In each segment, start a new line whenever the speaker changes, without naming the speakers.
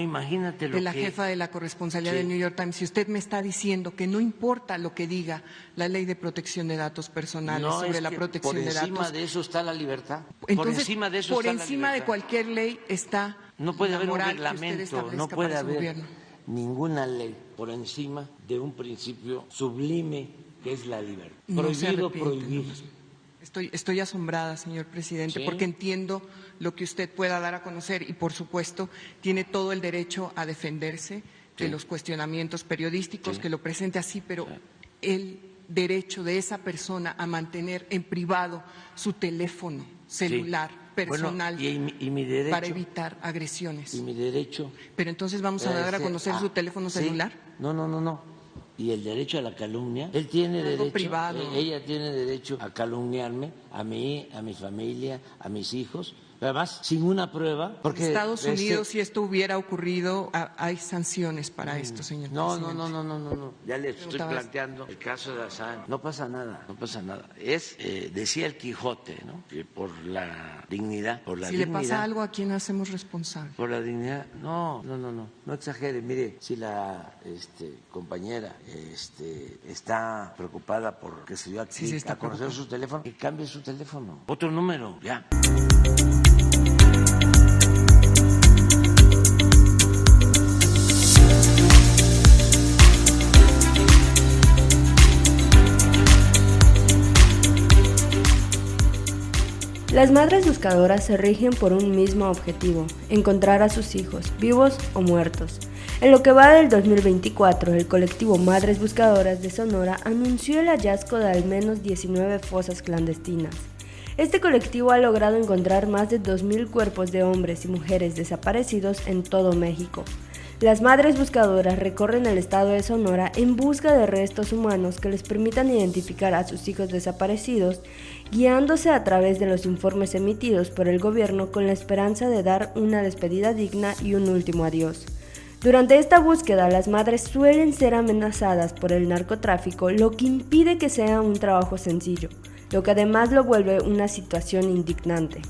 imagínate lo
de la jefa de la corresponsalía del New York Times, si usted me está diciendo que no importa lo que diga la ley de protección de datos personales sobre la protección de datos.
Por encima de eso está la libertad.
Entonces,
por encima de eso está la libertad.
Por encima de cualquier ley está
no puede
la
haber
moral
un reglamento,
que
no puede haber
gobierno.
Ninguna ley por encima de un principio sublime que es la libertad.
No
Prohibido prohibir.
Estoy asombrada, señor presidente,
¿Sí?
porque entiendo lo que usted pueda dar a conocer y, por supuesto, tiene todo el derecho a defenderse de los cuestionamientos periodísticos, que lo presente así, pero el derecho de esa persona a mantener en privado su teléfono celular personal
y mi derecho,
para evitar agresiones.
Y mi derecho.
Pero entonces vamos a dar a conocer su teléfono celular.
No. Y el derecho a la calumnia, él tiene derecho,
privado.
Ella tiene derecho a calumniarme, a mí, a mi familia, a mis hijos, además sin una prueba. Porque
en Estados Unidos, si esto hubiera ocurrido, hay sanciones para esto, señor presidente.
No. Ya le estoy planteando el caso de Assange. No pasa nada. Es, decía el Quijote, ¿no? Que por la dignidad,
Si le pasa algo, ¿a quién hacemos responsable?
Por la dignidad, no exagere. Mire, si la compañera está preocupada por que se dio aquí a conocer su teléfono, que cambie su teléfono, otro número, ya.
Las madres buscadoras se rigen por un mismo objetivo: encontrar a sus hijos, vivos o muertos. En lo que va del 2024, el colectivo Madres Buscadoras de Sonora anunció el hallazgo de al menos 19 fosas clandestinas. Este colectivo ha logrado encontrar más de 2.000 cuerpos de hombres y mujeres desaparecidos en todo México. Las madres buscadoras recorren el estado de Sonora en busca de restos humanos que les permitan identificar a sus hijos desaparecidos, guiándose a través de los informes emitidos por el gobierno con la esperanza de dar una despedida digna y un último adiós. Durante esta búsqueda, las madres suelen ser amenazadas por el narcotráfico, lo que impide que sea un trabajo sencillo, lo que además lo vuelve una situación indignante.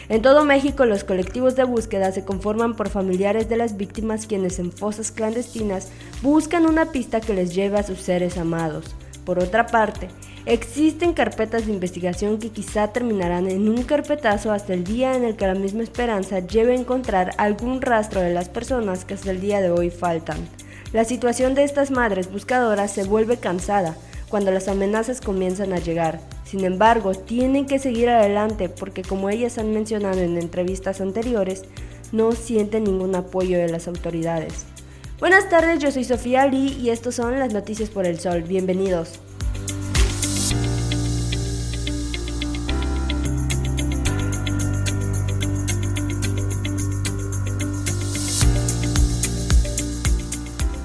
En todo México, los colectivos de búsqueda se conforman por familiares de las víctimas, quienes en fosas clandestinas buscan una pista que les lleve a sus seres amados. Por otra parte, existen carpetas de investigación que quizá terminarán en un carpetazo hasta el día en el que la misma esperanza lleve a encontrar algún rastro de las personas que hasta el día de hoy faltan. La situación de estas madres buscadoras se vuelve cansada cuando las amenazas comienzan a llegar. Sin embargo, tienen que seguir adelante porque, como ellas han mencionado en entrevistas anteriores, no sienten ningún apoyo de las autoridades. Buenas tardes, yo soy Sofía Lee y estos son las noticias por el Sol. Bienvenidos.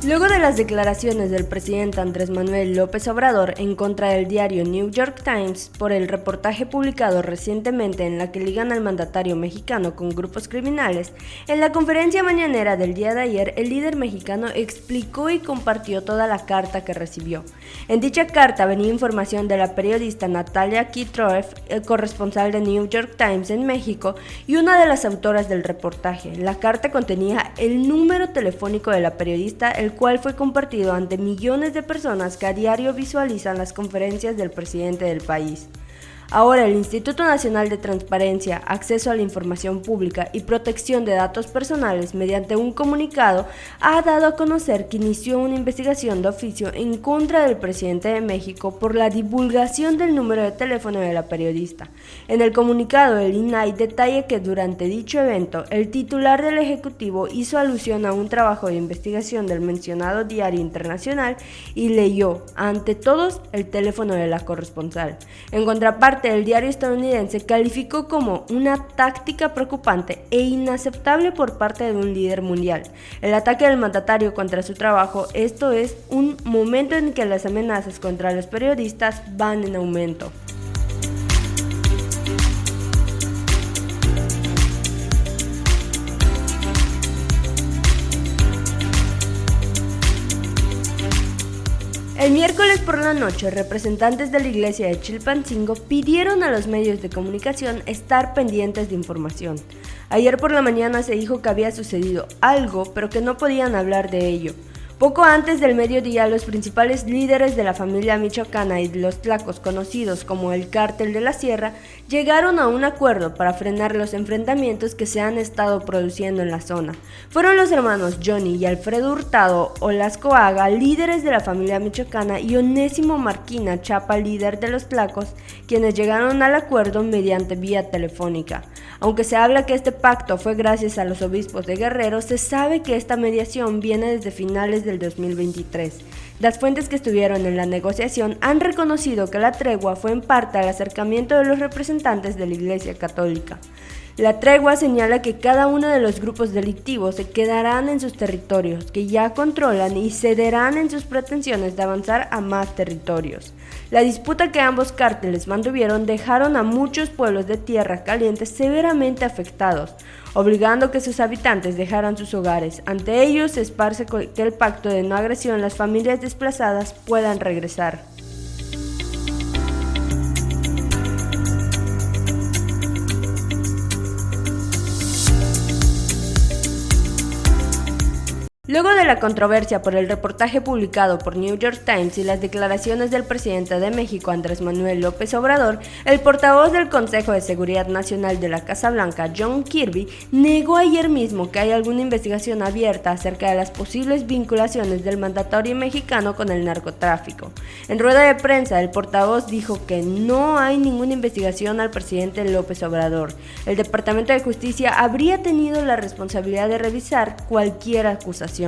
Luego de las declaraciones del presidente Andrés Manuel López Obrador en contra del diario New York Times por el reportaje publicado recientemente en la que ligan al mandatario mexicano con grupos criminales, en la conferencia mañanera del día de ayer, el líder mexicano explicó y compartió toda la carta que recibió. En dicha carta venía información de la periodista Natalia Kitroev, corresponsal de New York Times en México y una de las autoras del reportaje. La carta contenía el número telefónico de la periodista, el cual fue compartido ante millones de personas que a diario visualizan las conferencias del presidente del país. Ahora, el Instituto Nacional de Transparencia, Acceso a la Información Pública y Protección de Datos Personales, mediante un comunicado, ha dado a conocer que inició una investigación de oficio en contra del presidente de México por la divulgación del número de teléfono de la periodista. En el comunicado, el INAI detalla que durante dicho evento, el titular del Ejecutivo hizo alusión a un trabajo de investigación del mencionado diario internacional y leyó, ante todos, el teléfono de la corresponsal. En contraparte, el diario estadounidense calificó como una táctica preocupante e inaceptable por parte de un líder mundial el ataque del mandatario contra su trabajo. Esto es un momento en que las amenazas contra los periodistas van en aumento. El miércoles por la noche, representantes de la iglesia de Chilpancingo pidieron a los medios de comunicación estar pendientes de información. Ayer por la mañana se dijo que había sucedido algo, pero que no podían hablar de ello. Poco antes del mediodía, los principales líderes de la familia michoacana y de los tlacos conocidos como el Cártel de la Sierra llegaron a un acuerdo para frenar los enfrentamientos que se han estado produciendo en la zona. Fueron los hermanos Johnny y Alfredo Hurtado Olascoaga, líderes de la familia michoacana, y Onésimo Marquina Chapa, líder de los tlacos, quienes llegaron al acuerdo mediante vía telefónica. Aunque se habla que este pacto fue gracias a los obispos de Guerrero, se sabe que esta mediación viene desde finales del 2023. Las fuentes que estuvieron en la negociación han reconocido que la tregua fue en parte al acercamiento de los representantes de la Iglesia Católica. La tregua señala que cada uno de los grupos delictivos se quedarán en sus territorios, que ya controlan, y cederán en sus pretensiones de avanzar a más territorios. La disputa que ambos cárteles mantuvieron dejaron a muchos pueblos de Tierra Caliente severamente afectados, obligando a que sus habitantes dejaran sus hogares. Ante ellos se esparce que el pacto de no agresión, las familias desplazadas puedan regresar. Luego de la controversia por el reportaje publicado por New York Times y las declaraciones del presidente de México, Andrés Manuel López Obrador, el portavoz del Consejo de Seguridad Nacional de la Casa Blanca, John Kirby, negó ayer mismo que hay alguna investigación abierta acerca de las posibles vinculaciones del mandatario mexicano con el narcotráfico. En rueda de prensa, el portavoz dijo que no hay ninguna investigación al presidente López Obrador. El Departamento de Justicia habría tenido la responsabilidad de revisar cualquier acusación.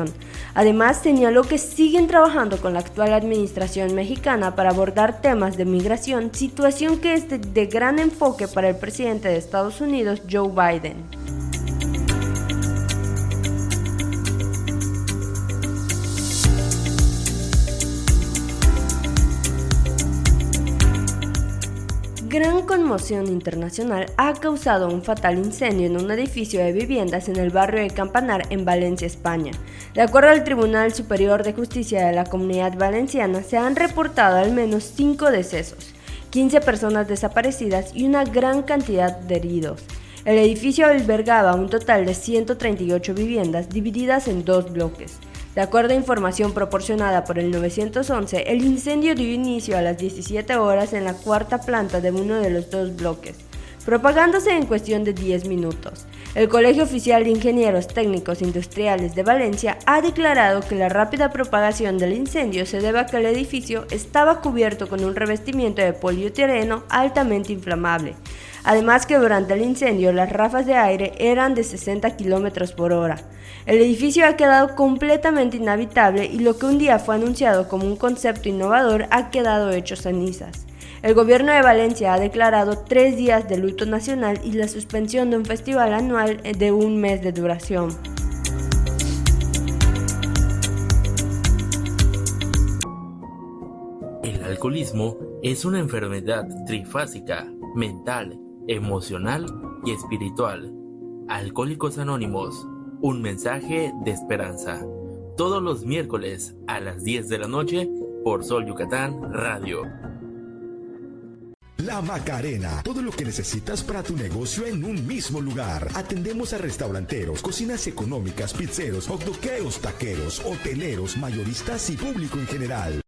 Además, señaló que siguen trabajando con la actual administración mexicana para abordar temas de migración, situación que es de gran enfoque para el presidente de Estados Unidos, Joe Biden. Gran conmoción internacional ha causado un fatal incendio en un edificio de viviendas en el barrio de Campanar, en Valencia, España. De acuerdo al Tribunal Superior de Justicia de la Comunidad Valenciana, se han reportado al menos 5 decesos, 15 personas desaparecidas y una gran cantidad de heridos. El edificio albergaba un total de 138 viviendas divididas en 2 bloques. De acuerdo a información proporcionada por el 911, el incendio dio inicio a las 17 horas en la 4ª planta de uno de los 2 bloques, propagándose en cuestión de 10 minutos. El Colegio Oficial de Ingenieros Técnicos Industriales de Valencia ha declarado que la rápida propagación del incendio se debe a que el edificio estaba cubierto con un revestimiento de poliuretano altamente inflamable. Además que durante el incendio las ráfagas de aire eran de 60 km por hora. El edificio ha quedado completamente inhabitable y lo que un día fue anunciado como un concepto innovador ha quedado hecho cenizas. El gobierno de Valencia ha declarado 3 días de luto nacional y la suspensión de un festival anual de un mes de duración.
El alcoholismo es una enfermedad trifásica, mental, emocional y espiritual. Alcohólicos Anónimos, un mensaje de esperanza. Todos los miércoles a las 10 de la noche por Sol Yucatán Radio.
La Macarena, todo lo que necesitas para tu negocio en un mismo lugar. Atendemos a restauranteros, cocinas económicas, pizzeros, hotdoqueros, taqueros, hoteleros, mayoristas y público en general.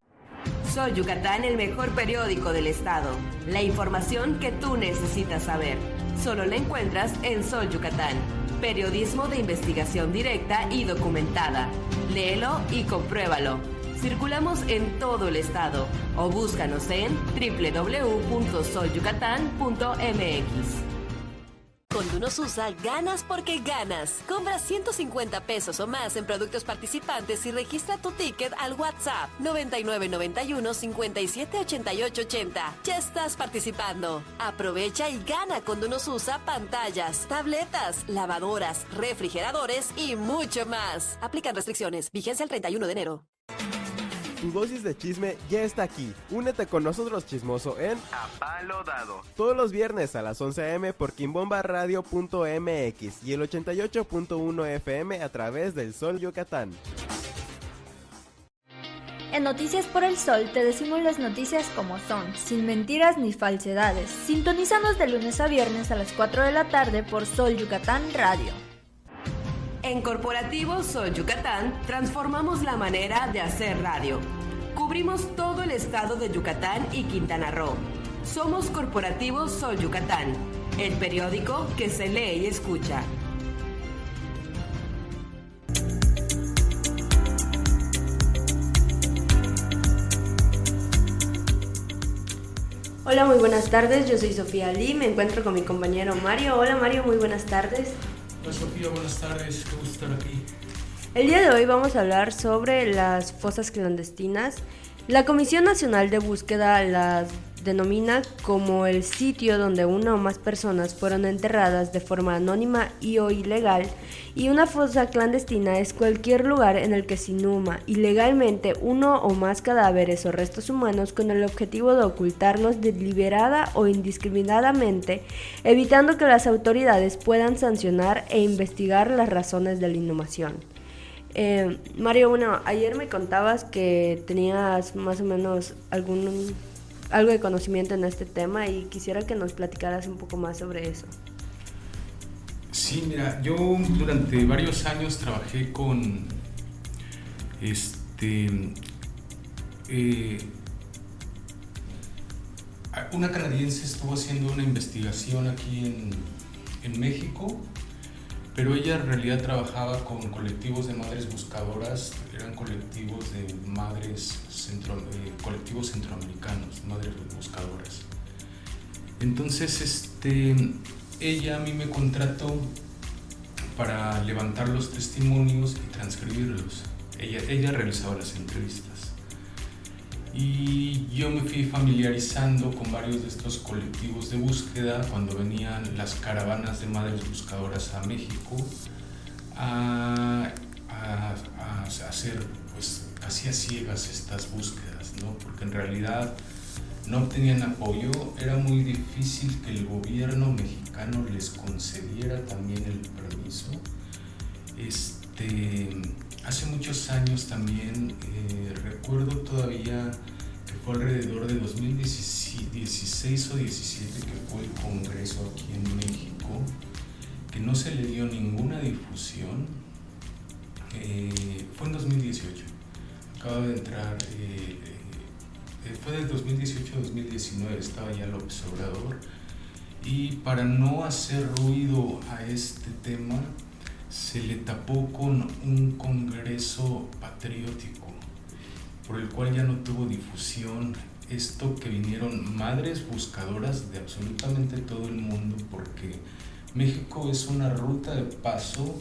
Sol Yucatán, el mejor periódico del estado. La información que tú necesitas saber. Solo la encuentras en Sol Yucatán. Periodismo de investigación directa y documentada. Léelo y compruébalo. Circulamos en todo el estado o búscanos en www.solyucatán.mx.
Con Dunosusa ganas porque ganas. Compra 150 pesos o más en productos participantes y registra tu ticket al WhatsApp 9991 57 88 80. Ya estás participando. Aprovecha y gana con Dunosusa pantallas, tabletas, lavadoras, refrigeradores y mucho más. Aplican restricciones. Vigencia el 31 de enero.
Tu dosis de chisme ya está aquí. Únete con nosotros, chismoso, en A Palo Dado. Todos los viernes a las 11 a.m. por quimbombaradio.mx y el 88.1 FM a través del Sol Yucatán.
En Noticias por el Sol te decimos las noticias como son, sin mentiras ni falsedades. Sintonízanos de lunes a viernes a las 4 de la tarde por Sol Yucatán Radio.
En Corporativo Sol Yucatán transformamos la manera de hacer radio. Cubrimos todo el estado de Yucatán y Quintana Roo. Somos Corporativo Sol Yucatán, el periódico que se lee y escucha.
Hola, muy buenas tardes, yo soy Sofía Lee, me encuentro con mi compañero Mario. Hola Mario, muy buenas tardes.
Hola Sofía, buenas tardes, qué gusto estar aquí.
El día de hoy vamos a hablar sobre las fosas clandestinas. La Comisión Nacional de Búsqueda las denomina como el sitio donde una o más personas fueron enterradas de forma anónima y o ilegal, y una fosa clandestina es cualquier lugar en el que se inhuma ilegalmente uno o más cadáveres o restos humanos con el objetivo de ocultarlos deliberada o indiscriminadamente, evitando que las autoridades puedan sancionar e investigar las razones de la inhumación. Mario, bueno, ayer me contabas que tenías más o menos algo de conocimiento en este tema y quisiera que nos platicaras un poco más sobre eso.
Sí, mira, yo durante varios años trabajé con una canadiense estuvo haciendo una investigación aquí en México, pero ella en realidad trabajaba con colectivos de madres buscadoras, eran colectivos de madres colectivos centroamericanos, madres buscadoras. Entonces, ella a mí me contrató para levantar los testimonios y transcribirlos. Ella realizaba las entrevistas. Y yo me fui familiarizando con varios de estos colectivos de búsqueda cuando venían las caravanas de madres buscadoras a México a hacer pues casi a ciegas estas búsquedas, ¿no? Porque en realidad no obtenían apoyo, era muy difícil que el gobierno mexicano les concediera también el permiso. Hace muchos años también, recuerdo todavía que fue alrededor de 2016 o 17 que fue el Congreso aquí en México, que no se le dio ninguna difusión. Fue en 2018, acaba de entrar, fue del 2018 a 2019, estaba ya López Obrador, y para no hacer ruido a este tema, se le tapó con un congreso patriótico, por el cual ya no tuvo difusión. Esto que vinieron madres buscadoras de absolutamente todo el mundo, porque México es una ruta de paso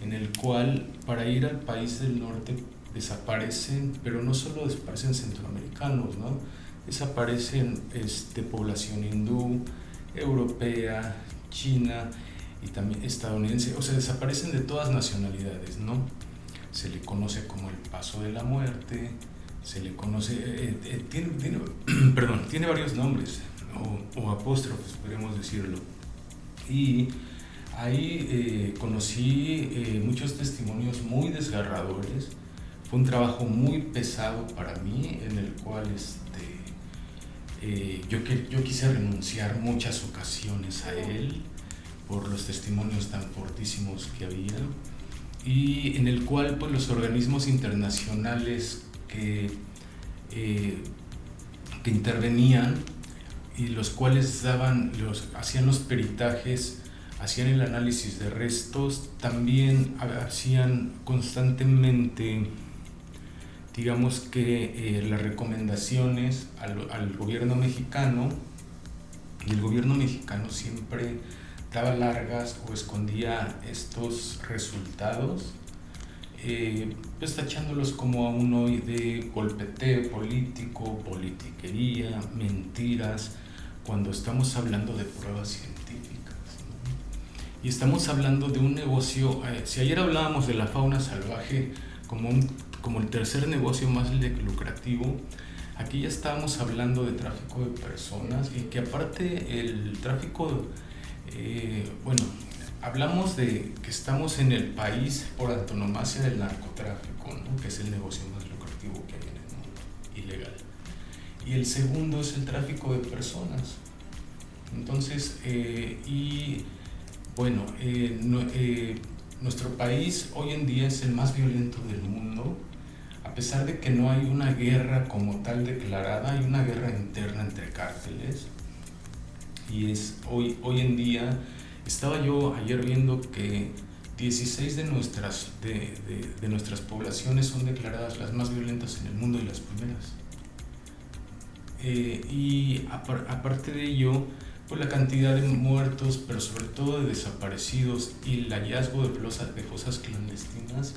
en el cual para ir al país del norte desaparecen, pero no solo desaparecen centroamericanos, ¿no? Desaparecen población hindú, europea, china y también estadounidense, o sea, desaparecen de todas nacionalidades, ¿no? Se le conoce como el paso de la muerte, se le conoce, tiene varios nombres o apóstrofes, podríamos decirlo. Y ahí conocí muchos testimonios muy desgarradores. Fue un trabajo muy pesado para mí, en el cual yo quise renunciar muchas ocasiones a él por los testimonios tan fortísimos que había, y en el cual pues los organismos internacionales que intervenían y los cuales hacían los peritajes, hacían el análisis de restos, también hacían constantemente, digamos que las recomendaciones al gobierno mexicano, y el gobierno mexicano siempre daba largas o escondía estos resultados, pues tachándolos como aún hoy de golpeteo político, politiquería, mentiras, cuando estamos hablando de pruebas científicas, ¿no? Y estamos hablando de un negocio, si ayer hablábamos de la fauna salvaje como el tercer negocio más lucrativo, aquí ya estábamos hablando de tráfico de personas, y que aparte el tráfico, hablamos de que estamos en el país por antonomasia del narcotráfico, ¿no? Que es el negocio más lucrativo que hay en el mundo. ilegal. Y el segundo es el tráfico de personas. Entonces, nuestro país hoy en día es el más violento del mundo, a pesar de que no hay una guerra como tal declarada, hay una guerra interna entre cárteles. Y hoy en día, estaba yo ayer viendo que 16 de nuestras poblaciones son declaradas las más violentas en el mundo y las primeras. Y aparte de ello, pues la cantidad de muertos, pero sobre todo de desaparecidos y el hallazgo de fosas clandestinas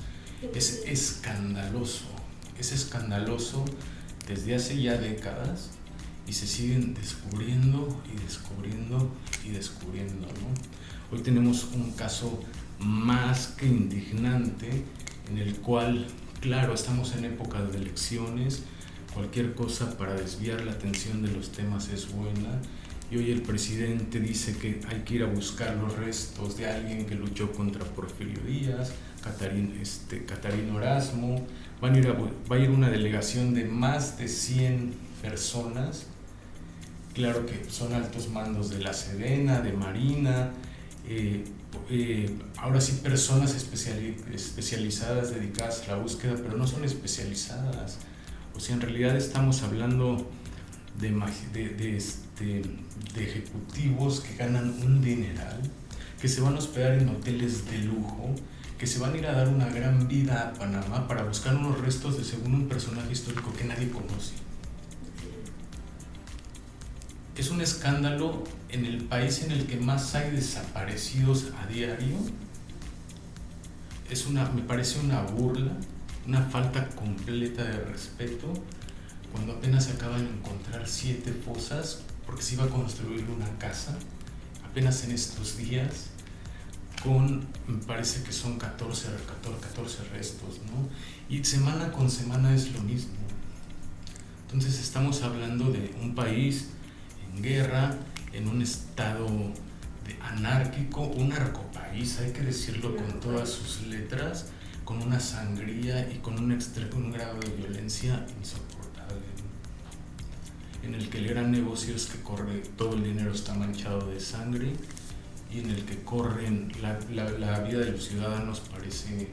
es escandaloso. Es escandaloso desde hace ya décadas y se siguen descubriendo y descubriendo y descubriendo, ¿no? Hoy tenemos un caso más que indignante en el cual, claro, estamos en época de elecciones, cualquier cosa para desviar la atención de los temas es buena, y hoy el presidente dice que hay que ir a buscar los restos de alguien que luchó contra Porfirio Díaz, Catarino Erasmo. Va a ir una delegación de más de 100 personas, claro que son altos mandos de la Sedena, de Marina, ahora sí personas especializadas dedicadas a la búsqueda, pero no son especializadas. O sea, en realidad estamos hablando de ejecutivos que ganan un dineral, que se van a hospedar en hoteles de lujo, que se van a ir a dar una gran vida a Panamá para buscar unos restos de según un personaje histórico que nadie conoce. Es un escándalo en el país en el que más hay desaparecidos a diario. Me parece una burla, una falta completa de respeto, cuando apenas se acaban de encontrar 7 fosas porque se iba a construir una casa apenas en estos días, me parece que son 14 restos, ¿no? Y semana con semana es lo mismo. Entonces estamos hablando de un país en guerra, en un estado anárquico, un narcopaís, hay que decirlo con todas sus letras, con una sangría y con un grado de violencia insoportable, en el que el gran negocio es que todo el dinero está manchado de sangre, y en el que corren la vida de los ciudadanos parece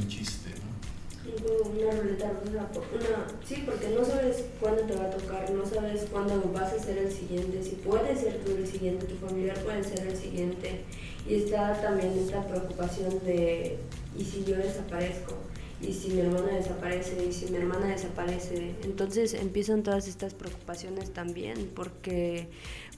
un chiste, ¿no?
Una ruleta rusa, sí, porque no sabes cuándo te va a tocar, no sabes cuándo vas a ser el siguiente, si puedes ser tú el siguiente, tu familiar puede ser el siguiente, y está también esta preocupación de, ¿y si yo desaparezco? ¿Y si mi hermana desaparece? ¿Y si mi hermana desaparece? Entonces empiezan todas estas preocupaciones también, porque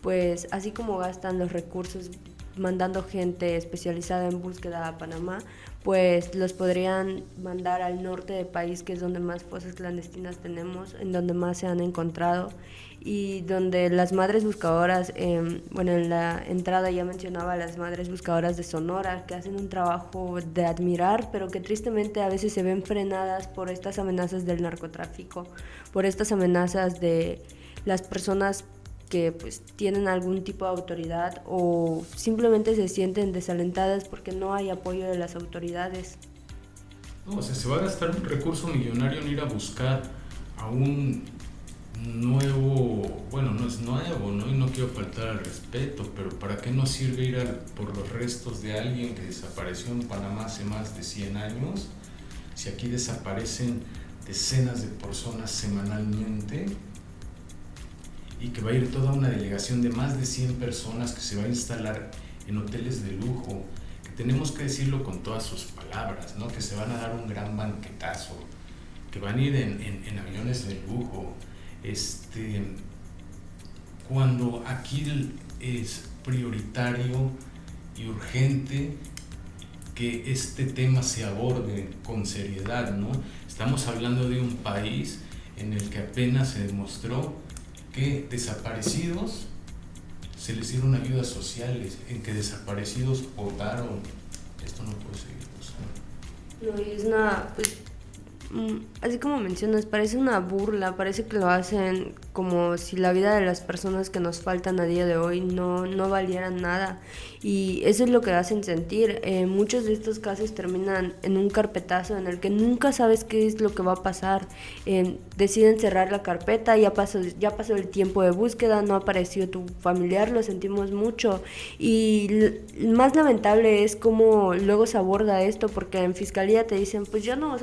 pues así como gastan los recursos mandando gente especializada en búsqueda a Panamá, pues los podrían mandar al norte del país, que es donde más fosas clandestinas tenemos, en donde más se han encontrado, y donde las madres buscadoras, en la entrada ya mencionaba a las madres buscadoras de Sonora, que hacen un trabajo de admirar, pero que tristemente a veces se ven frenadas por estas amenazas del narcotráfico, por estas amenazas de las personas que pues tienen algún tipo de autoridad, o simplemente se sienten desalentadas porque no hay apoyo de las autoridades.
No, o sea, se va a gastar un recurso millonario en ir a buscar a un nuevo, bueno, no es nuevo, ¿no? Y no quiero faltar al respeto, pero ¿para qué nos sirve ir por los restos de alguien que desapareció en Panamá hace más de 100 años? Si aquí desaparecen decenas de personas semanalmente, y que va a ir toda una delegación de más de 100 personas que se va a instalar en hoteles de lujo, que tenemos que decirlo con todas sus palabras, ¿no? Que se van a dar un gran banquetazo, que van a ir en aviones de lujo, cuando aquí es prioritario y urgente que este tema se aborde con seriedad, ¿no? Estamos hablando de un país en el que apenas se demostró que desaparecidos se les dieron ayudas sociales, en que desaparecidos votaron. Esto no puede seguir pasando.
No, y es una, pues, así como mencionas, parece una burla, parece que lo hacen como si la vida de las personas que nos faltan a día de hoy no valieran nada, y eso es lo que hacen sentir. Muchos de estos casos terminan en un carpetazo en el que nunca sabes qué es lo que va a pasar. Deciden cerrar la carpeta, ya pasó el tiempo de búsqueda, no apareció tu familiar, lo sentimos mucho, y más lamentable es cómo luego se aborda esto, porque en fiscalía te dicen pues ya no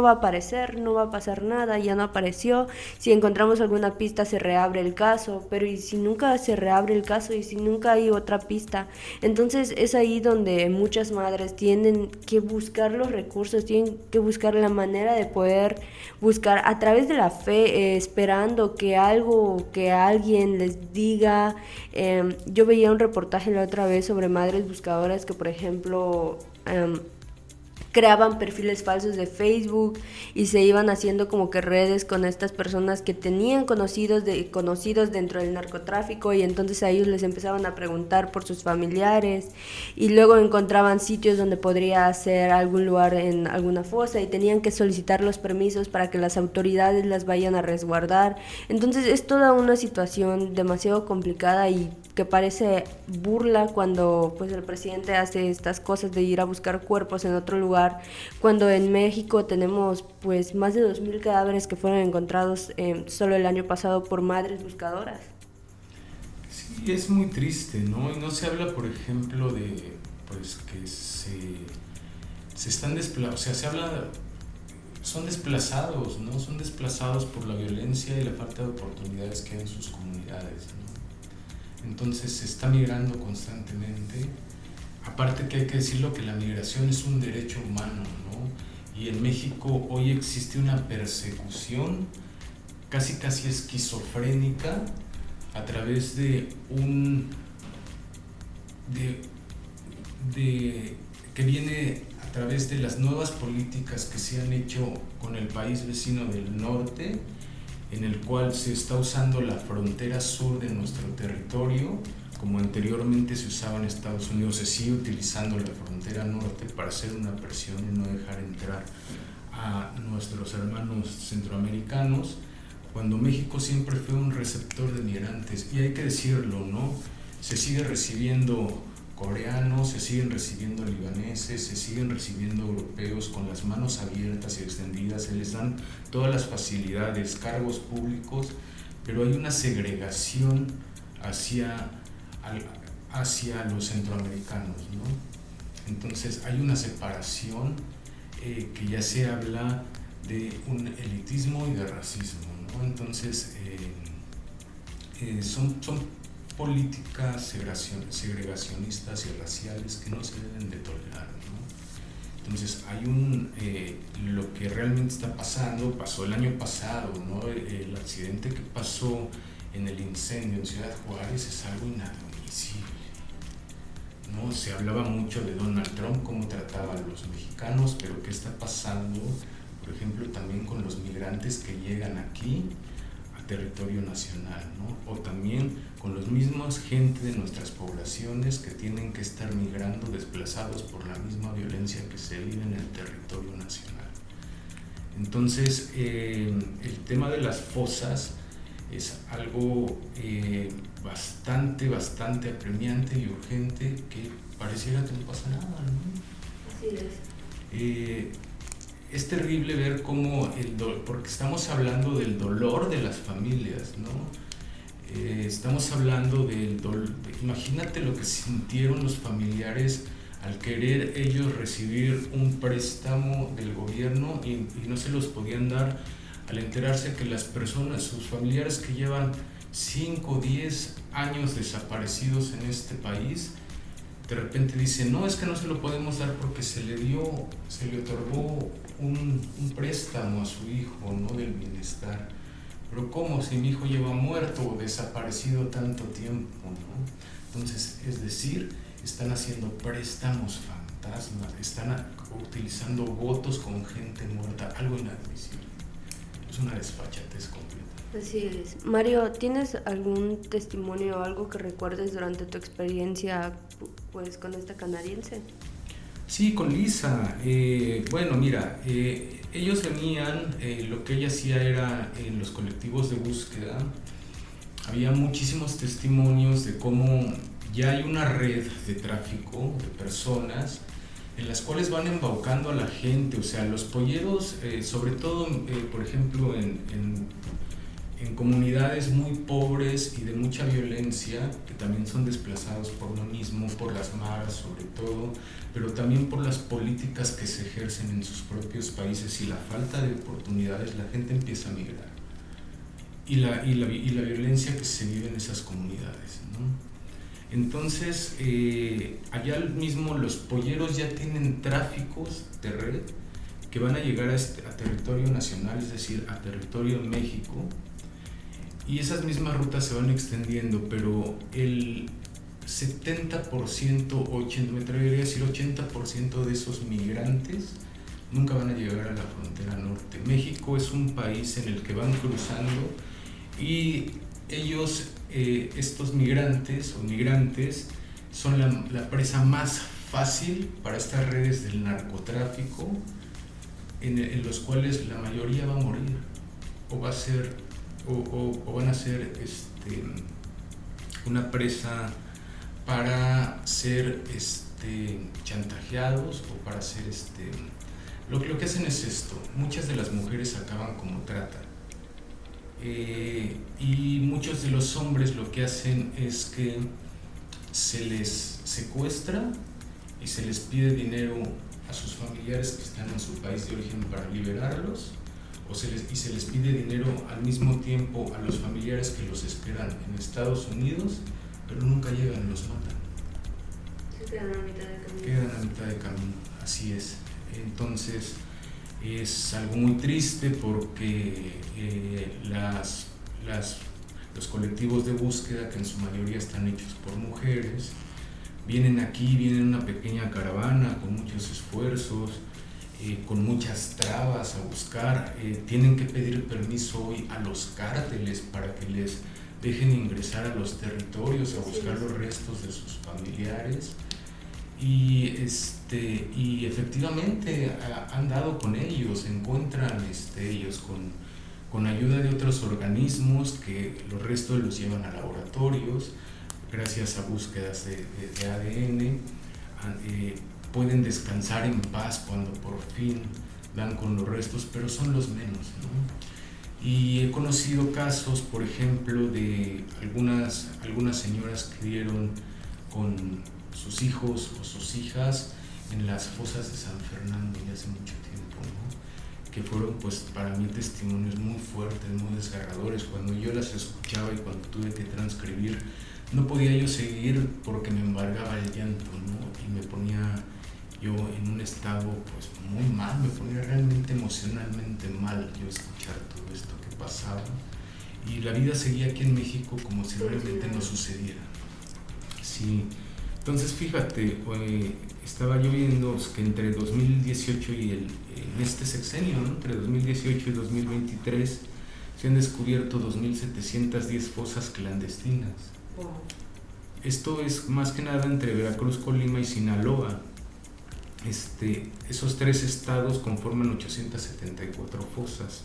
va a aparecer, no va a pasar nada, ya no apareció, si encontramos alguna pista se reabre el caso, pero ¿y si nunca se reabre el caso? ¿Y si nunca hay otra pista? Entonces es ahí donde muchas madres tienen que buscar los recursos, tienen que buscar la manera de poder buscar a través de la fe, esperando que alguien les diga. Yo veía un reportaje la otra vez sobre madres buscadoras que, por ejemplo, creaban perfiles falsos de Facebook y se iban haciendo como que redes con estas personas que tenían conocidos dentro del narcotráfico, y entonces a ellos les empezaban a preguntar por sus familiares, y luego encontraban sitios donde podría ser algún lugar en alguna fosa y tenían que solicitar los permisos para que las autoridades las vayan a resguardar. Entonces es toda una situación demasiado complicada y que parece burla cuando pues el presidente hace estas cosas de ir a buscar cuerpos en otro lugar, cuando en México tenemos pues más de 2,000 cadáveres que fueron encontrados solo el año pasado por madres buscadoras.
Sí, es muy triste, ¿no? Y no se habla, por ejemplo, de pues que se están desplazando, o sea, se habla, son desplazados, ¿no? Son desplazados por la violencia y la falta de oportunidades que hay en sus comunidades, ¿no? Entonces se está migrando constantemente. Aparte que hay que decirlo que la migración es un derecho humano, ¿no? Y en México hoy existe una persecución casi esquizofrénica a través de que viene a través de las nuevas políticas que se han hecho con el país vecino del norte, en el cual se está usando la frontera sur de nuestro territorio, como anteriormente se usaba en Estados Unidos, se sigue utilizando la frontera norte para hacer una presión y no dejar entrar a nuestros hermanos centroamericanos, cuando México siempre fue un receptor de migrantes. Y hay que decirlo, ¿no? Se sigue recibiendo coreanos, se siguen recibiendo libaneses, se siguen recibiendo europeos con las manos abiertas y extendidas, se les dan todas las facilidades, cargos públicos, pero hay una segregación hacia los centroamericanos, ¿no? Entonces hay una separación que ya se habla de un elitismo y de racismo, ¿no? Entonces son políticas segregacionistas y raciales que no se deben de tolerar, ¿no? Entonces hay lo que realmente está pasando, pasó el año pasado, ¿no? El accidente que pasó en el incendio en Ciudad Juárez es algo inadmisible, ¿no? Se hablaba mucho de Donald Trump, cómo trataba a los mexicanos, pero ¿qué está pasando, por ejemplo, también con los migrantes que llegan aquí a territorio nacional, ¿no? O también con los mismos gente de nuestras poblaciones que tienen que estar migrando desplazados por la misma violencia que se vive en el territorio nacional. Entonces, el tema de las fosas es algo bastante apremiante y urgente, que pareciera que no pasa nada, ¿no?
Así es.
Es terrible ver cómo porque estamos hablando del dolor de las familias, ¿no? Estamos hablando del dolor. Imagínate lo que sintieron los familiares al querer ellos recibir un préstamo del gobierno y no se los podían dar, al enterarse que las personas, sus familiares que llevan 5 o 10 años desaparecidos en este país, de repente dicen, no, es que no se lo podemos dar porque se le otorgó un préstamo a su hijo, ¿no? Del bienestar. Pero ¿cómo? Si mi hijo lleva muerto o desaparecido tanto tiempo, ¿no? Entonces, es decir, están haciendo préstamos fantasmas, están utilizando votos con gente muerta, algo inadmisible. Es una desfachatez completa.
Así es. Mario, ¿tienes algún testimonio o algo que recuerdes durante tu experiencia con esta canadiense?
Sí, con Lisa. Bueno, mira, ellos venían, lo que ella hacía era, en los colectivos de búsqueda, había muchísimos testimonios de cómo ya hay una red de tráfico de personas en las cuales van embaucando a la gente. O sea, los polleros, sobre todo, por ejemplo, en comunidades muy pobres y de mucha violencia, que también son desplazados por lo mismo, por las maras sobre todo, pero también por las políticas que se ejercen en sus propios países y la falta de oportunidades, la gente empieza a migrar. Y la violencia que se vive en esas comunidades, ¿no? Entonces, allá mismo los polleros ya tienen tráficos de red que van a llegar a territorio nacional, es decir, a territorio de México, y esas mismas rutas se van extendiendo, pero el 70%, me atrevería a decir 80% de esos migrantes nunca van a llegar a la frontera norte. México es un país en el que van cruzando y ellos, estos migrantes o migrantes, son la presa más fácil para estas redes del narcotráfico, en los cuales la mayoría va a morir o va a ser o van a ser una presa para ser chantajeados o para ser lo que hacen es esto: muchas de las mujeres acaban como trata, y muchos de los hombres lo que hacen es que se les secuestra y se les pide dinero a sus familiares que están en su país de origen para liberarlos, y se les pide dinero al mismo tiempo a los familiares que los esperan en Estados Unidos, pero nunca llegan, los matan.
Se quedan a mitad de camino.
Quedan a mitad de camino, así es. Entonces es algo muy triste porque los colectivos de búsqueda, que en su mayoría están hechos por mujeres, vienen en una pequeña caravana con muchos esfuerzos, con muchas trabas a buscar, tienen que pedir permiso hoy a los cárteles para que les dejen ingresar a los territorios a buscar los restos de sus familiares, y efectivamente han dado con ellos, se encuentran ellos con ayuda de otros organismos que los restos los llevan a laboratorios, gracias a búsquedas de ADN, pueden descansar en paz cuando por fin dan con los restos, pero son los menos, ¿no? Y he conocido casos, por ejemplo, de algunas señoras que dieron con sus hijos o sus hijas en las fosas de San Fernando ya hace mucho tiempo, ¿no? Que fueron, pues, para mí testimonios muy fuertes, muy desgarradores. Cuando yo las escuchaba y cuando tuve que transcribir, no podía yo seguir porque me embargaba el llanto, ¿no? Y me ponía yo en un estado, pues, muy mal, me ponía realmente emocionalmente mal yo escuchar todo esto que pasaba, y la vida seguía aquí en México como si realmente no sucediera. Sí. Entonces, fíjate, estaba yo viendo que entre 2018 y en este sexenio, ¿no? Entre 2018 y 2023 se han descubierto 2.710 fosas clandestinas. Wow. Esto es más que nada entre Veracruz, Colima y Sinaloa. Esos tres estados conforman 874 fosas,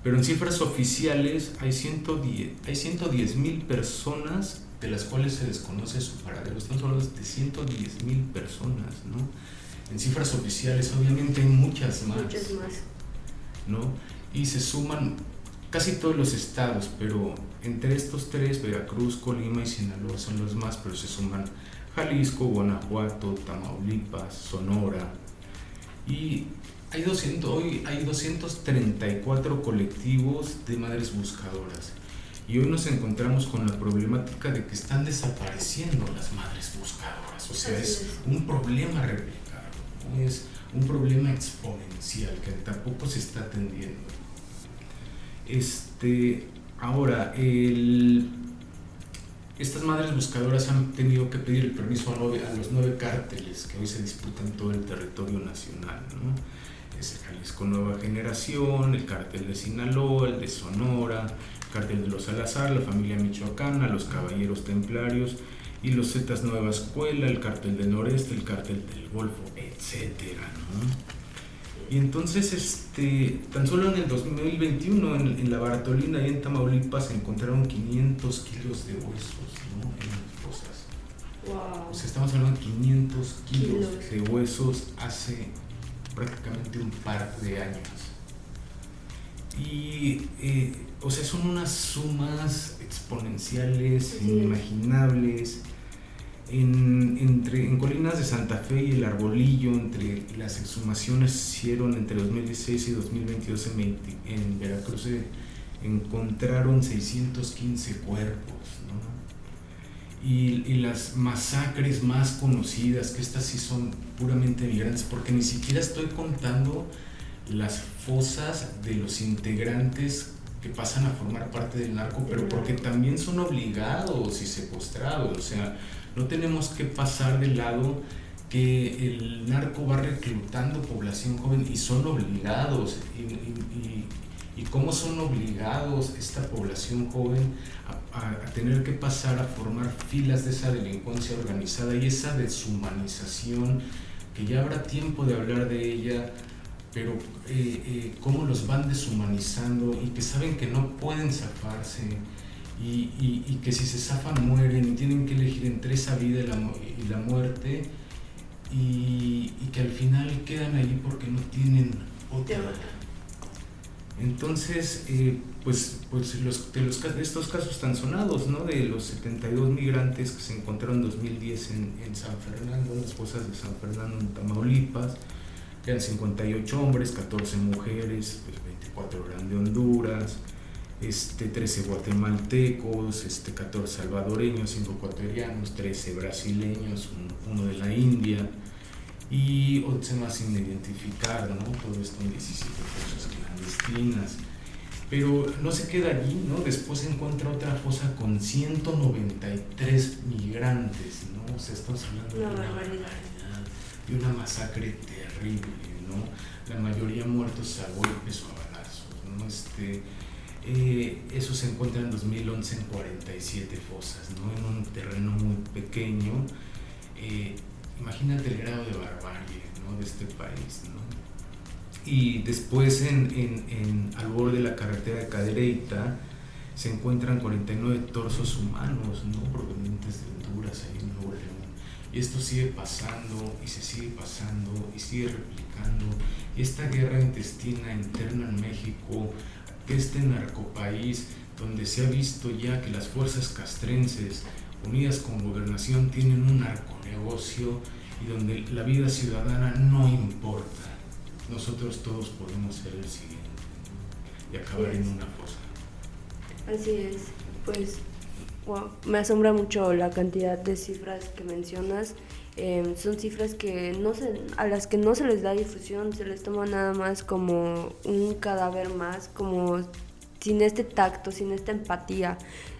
pero en cifras oficiales hay 110,000 personas de las cuales se desconoce su paradero. Estamos hablando de 110,000 personas, ¿no? En cifras oficiales obviamente hay muchas más, ¿no? Y se suman casi todos los estados, pero entre estos tres, Veracruz, Colima y Sinaloa son los más, pero se suman Jalisco, Guanajuato, Tamaulipas, Sonora, y hoy hay 234 colectivos de madres buscadoras, y hoy nos encontramos con la problemática de que están desapareciendo las madres buscadoras. O sea, es un problema replicado, ¿no? Es un problema exponencial que tampoco se está atendiendo. Ahora, estas madres buscadoras han tenido que pedir el permiso a los 9 cárteles que hoy se disputan todo el territorio nacional, ¿no? Es el Jalisco Nueva Generación, el cártel de Sinaloa, el de Sonora, el cártel de los Salazar, la familia michoacana, los Caballeros Templarios y los Zetas Nueva Escuela, el cártel del Noreste, el cártel del Golfo, etcétera, ¿no? Y entonces, tan solo en el 2021, en la Bartolina y en Tamaulipas, se encontraron 500 kilos de huesos, ¿no?, en las fosas.
Wow.
O sea, estamos hablando de 500 kilos de huesos hace prácticamente un par de años. Y, o sea, son unas sumas exponenciales, inimaginables. En Colinas de Santa Fe y el Arbolillo, entre las exhumaciones se hicieron entre 2016 y 2022 en Veracruz, se encontraron 615 cuerpos, ¿no? Y las masacres más conocidas, que estas sí son puramente migrantes, porque ni siquiera estoy contando las fosas de los integrantes que pasan a formar parte del narco, pero porque también son obligados y secuestrados. O sea, no tenemos que pasar de lado que el narco va reclutando población joven y son obligados. Y cómo son obligados esta población joven a tener que pasar a formar filas de esa delincuencia organizada y esa deshumanización, que ya habrá tiempo de hablar de ella, pero cómo los van deshumanizando y que saben que no pueden zafarse. Y que si se zafan mueren y tienen que elegir entre esa vida y la muerte, y que al final quedan ahí porque no tienen otra. Entonces, de estos casos tan sonados, ¿no?, de los 72 migrantes que se encontraron en 2010 en San Fernando, en las fosas de San Fernando, en Tamaulipas, eran 58 hombres, 14 mujeres, 24 eran de Honduras, 13 guatemaltecos, 14 salvadoreños, 5 ecuatorianos, 13 brasileños, uno de la India y 11 más sin identificar, ¿no? Todo esto en 17 fosas clandestinas. Pero no se queda allí, ¿no? Después se encuentra otra fosa con 193 migrantes, ¿no? O sea, estamos hablando de una barbaridad, de una masacre terrible, ¿no? La mayoría muertos a golpes o a balazos, ¿no? Eso se encuentra en 2011 en 47 fosas, ¿no?, en un terreno muy pequeño. Imagínate el grado de barbarie, ¿no?, de este país, ¿no? Y después al borde de la carretera de Cadereyta se encuentran 49 torsos humanos, ¿no?, provenientes de Honduras, ahí en Nuevo León. Y esto sigue pasando y se sigue pasando y sigue replicando. Y esta guerra intestina interna en México, este narcopaís donde se ha visto ya que las fuerzas castrenses unidas con gobernación tienen un narconegocio y donde la vida ciudadana no importa. Nosotros todos podemos ser el siguiente y acabar en una fosa.
Así es, pues wow, me asombra mucho la cantidad de cifras que mencionas. Son cifras que a las que no se les da difusión, se les toma nada más como un cadáver más, como sin este tacto, sin esta empatía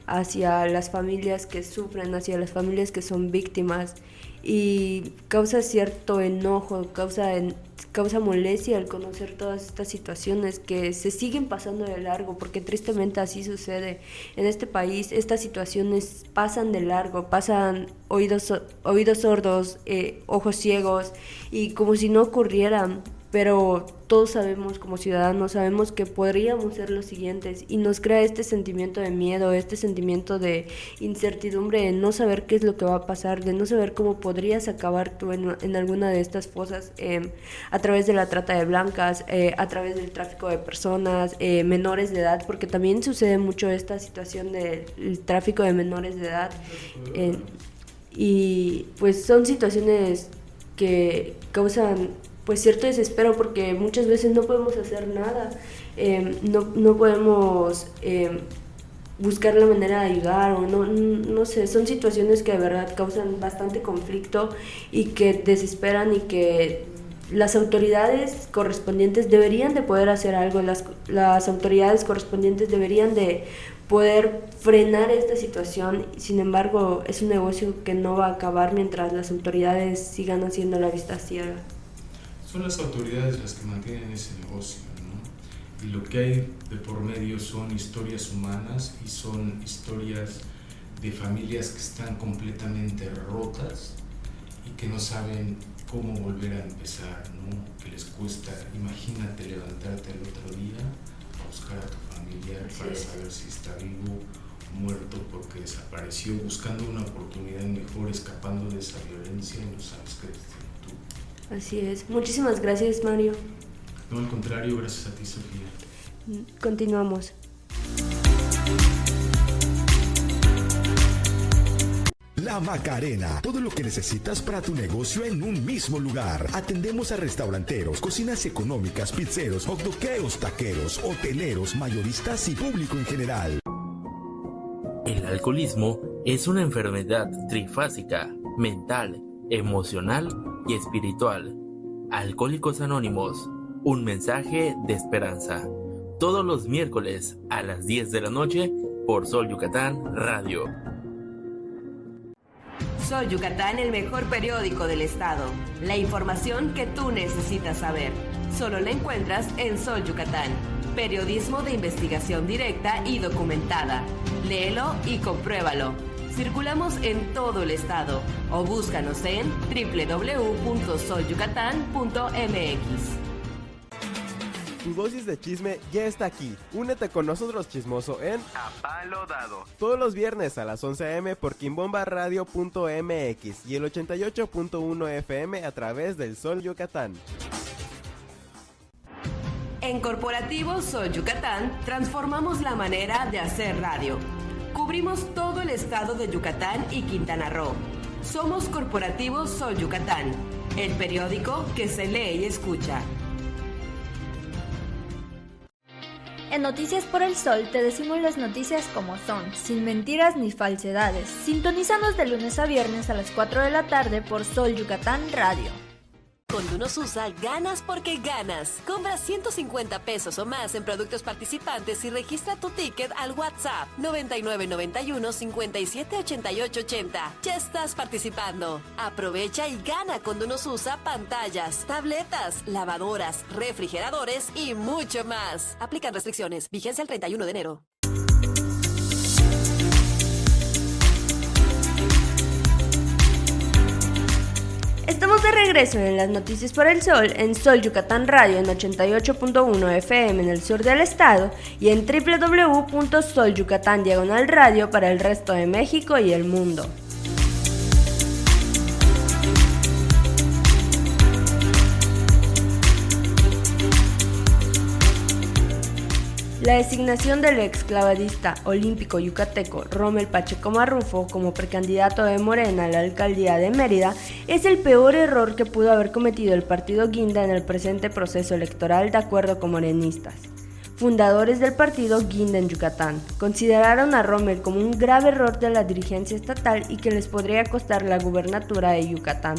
hacia las familias que sufren, hacia las familias que son víctimas, y causa cierto enojo, causa molestia al conocer todas estas situaciones que se siguen pasando de largo, porque tristemente así sucede en este país. Estas situaciones pasan de largo, pasan oídos sordos, ojos ciegos, y como si no ocurrieran. Pero todos sabemos, como ciudadanos, sabemos que podríamos ser los siguientes, y nos crea este sentimiento de miedo, este sentimiento de incertidumbre, de no saber qué es lo que va a pasar, de no saber cómo podrías acabar tú en alguna de estas fosas, a través de la trata de blancas, a través del tráfico de personas, menores de edad, porque también sucede mucho esta situación del tráfico de menores de edad, y pues son situaciones que causan pues cierto desespero, porque muchas veces no podemos hacer nada, no podemos buscar la manera de ayudar, o no sé, son situaciones que de verdad causan bastante conflicto y que desesperan, y que las autoridades correspondientes deberían de poder hacer algo. Las autoridades correspondientes deberían de poder frenar esta situación. Sin embargo, es un negocio que no va a acabar mientras las autoridades sigan haciendo la vista ciega.
Son las autoridades las que mantienen ese negocio, ¿no? Y lo que hay de por medio son historias humanas y son historias de familias que están completamente rotas y que no saben cómo volver a empezar, ¿no? Que les cuesta, imagínate levantarte el otro día a buscar a tu familiar para saber si está vivo o muerto porque desapareció, buscando una oportunidad mejor, escapando de esa violencia y no sabes qué destino tuvo.
Así es. Muchísimas gracias, Mario.
No, al contrario, gracias a ti, Sofía.
Continuamos.
La Macarena, todo lo que necesitas para tu negocio en un mismo lugar. Atendemos a restauranteros, cocinas económicas, pizzeros, hotdoqueros, taqueros, hoteleros, mayoristas y público en general.
El alcoholismo es una enfermedad trifásica, mental, emocional y espiritual. Alcohólicos Anónimos, un mensaje de esperanza. Todos los miércoles a las 10 de la noche por Sol Yucatán Radio.
Sol Yucatán, el mejor periódico del estado. La información que tú necesitas saber. Solo la encuentras en Sol Yucatán. Periodismo de investigación directa y documentada. Léelo y compruébalo. Circulamos en todo el estado o búscanos en www.solyucatán.mx.
Tu dosis de chisme ya está aquí. Únete con nosotros, chismoso, en A Palo Dado. Todos los viernes a las 11 a.m. por quimbombaradio.mx y el 88.1 FM a través del Sol Yucatán.
En Corporativo Sol Yucatán transformamos la manera de hacer radio. Cubrimos todo el estado de Yucatán y Quintana Roo. Somos Corporativo Sol Yucatán, el periódico que se lee y escucha.
En Noticias por el Sol te decimos las noticias como son, sin mentiras ni falsedades. Sintonízanos de lunes a viernes a las 4 de la tarde por Sol Yucatán Radio.
Con Dunosusa ganas porque ganas. Compra 150 pesos o más en productos participantes y registra tu ticket al WhatsApp 9991 57 88 80. Ya estás participando. Aprovecha y gana con Dunosusa pantallas, tabletas, lavadoras, refrigeradores y mucho más. Aplican restricciones. Vigencia el 31 de enero.
Estamos de regreso en las Noticias por el Sol, en Sol Yucatán Radio en 88.1 FM en el sur del estado y en www.solyucatán/radio para el resto de México y el mundo. La designación del ex clavadista olímpico yucateco Rommel Pacheco Marrufo como precandidato de Morena a la alcaldía de Mérida es el peor error que pudo haber cometido el partido Guinda en el presente proceso electoral, de acuerdo con morenistas. Fundadores del partido Guinda en Yucatán consideraron a Rommel como un grave error de la dirigencia estatal y que les podría costar la gubernatura de Yucatán.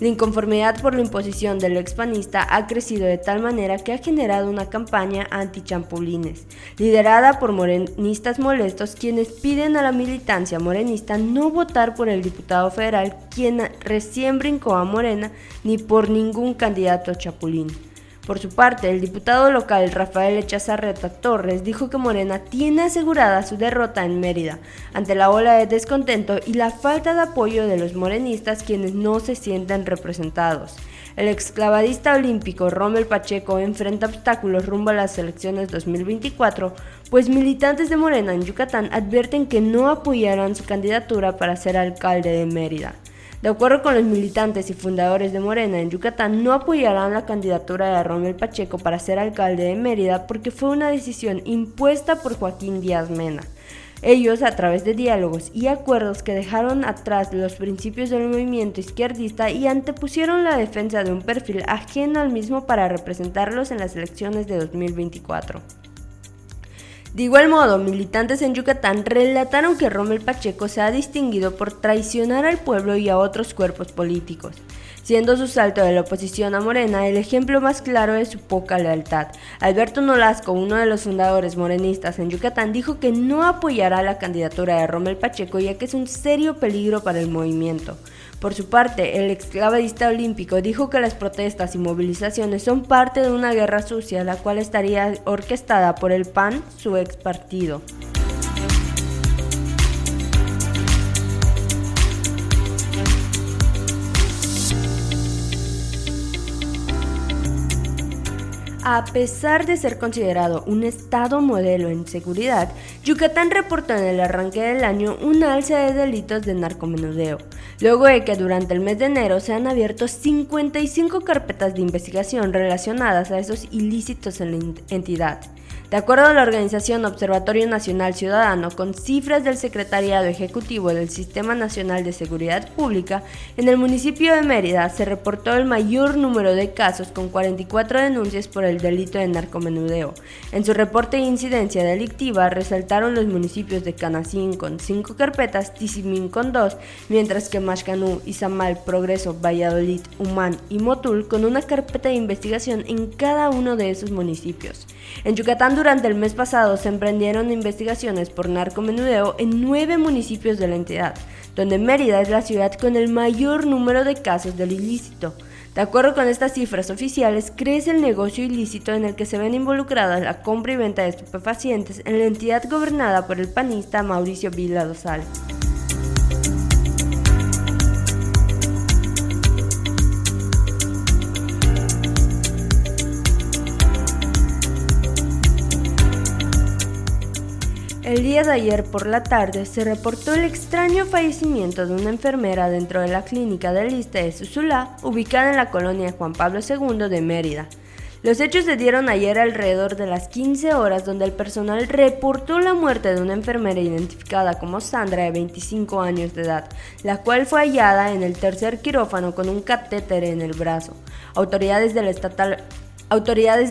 La inconformidad por la imposición del expanista ha crecido de tal manera que ha generado una campaña anti-champulines, liderada por morenistas molestos, quienes piden a la militancia morenista no votar por el diputado federal, quien recién brincó a Morena, ni por ningún candidato chapulín. Por su parte, el diputado local Rafael Echazarreta Torres dijo que Morena tiene asegurada su derrota en Mérida, ante la ola de descontento y la falta de apoyo de los morenistas, quienes no se sienten representados. El exclavadista olímpico Rommel Pacheco enfrenta obstáculos rumbo a las elecciones 2024, pues militantes de Morena en Yucatán advierten que no apoyarán su candidatura para ser alcalde de Mérida. De acuerdo con los militantes y fundadores de Morena en Yucatán, no apoyarán la candidatura de Rommel Pacheco para ser alcalde de Mérida porque fue una decisión impuesta por Joaquín Díaz Mena. Ellos, a través de diálogos y acuerdos que dejaron atrás los principios del movimiento izquierdista y antepusieron la defensa de un perfil ajeno al mismo para representarlos en las elecciones de 2024. De igual modo, militantes en Yucatán relataron que Rommel Pacheco se ha distinguido por traicionar al pueblo y a otros cuerpos políticos, siendo su salto de la oposición a Morena el ejemplo más claro de su poca lealtad. Alberto Nolasco, uno de los fundadores morenistas en Yucatán, dijo que no apoyará la candidatura de Rommel Pacheco ya que es un serio peligro para el movimiento. Por su parte, el exclavadista olímpico dijo que las protestas y movilizaciones son parte de una guerra sucia, la cual estaría orquestada por el PAN, su ex partido. A pesar de ser considerado un estado modelo en seguridad, Yucatán reportó en el arranque del año un alza de delitos de narcomenudeo, luego de que durante el mes de enero se han abierto 55 carpetas de investigación relacionadas a esos ilícitos en la entidad. De acuerdo a la organización Observatorio Nacional Ciudadano, con cifras del Secretariado Ejecutivo del Sistema Nacional de Seguridad Pública, en el municipio de Mérida se reportó el mayor número de casos, con 44 denuncias por el delito de narcomenudeo. En su reporte de incidencia delictiva resaltaron los municipios de Canacín con 5 carpetas, Tizimín con 2, mientras que Maxcanú, Izamal, Progreso, Valladolid, Humán y Motul con una carpeta de investigación en cada uno de esos municipios. En Yucatán, durante el mes pasado se emprendieron investigaciones por narcomenudeo en 9 municipios de la entidad, donde Mérida es la ciudad con el mayor número de casos del ilícito. De acuerdo con estas cifras oficiales, crece el negocio ilícito en el que se ven involucradas la compra y venta de estupefacientes en la entidad gobernada por el panista Mauricio Vila Dosal. El día de ayer por la tarde se reportó el extraño fallecimiento de una enfermera dentro de la clínica del ISSSTE de Susulá, ubicada en la colonia Juan Pablo II de Mérida. Los hechos se dieron ayer alrededor de las 15 horas, donde el personal reportó la muerte de una enfermera identificada como Sandra, de 25 años de edad, la cual fue hallada en el tercer quirófano con un catéter en el brazo. Autoridades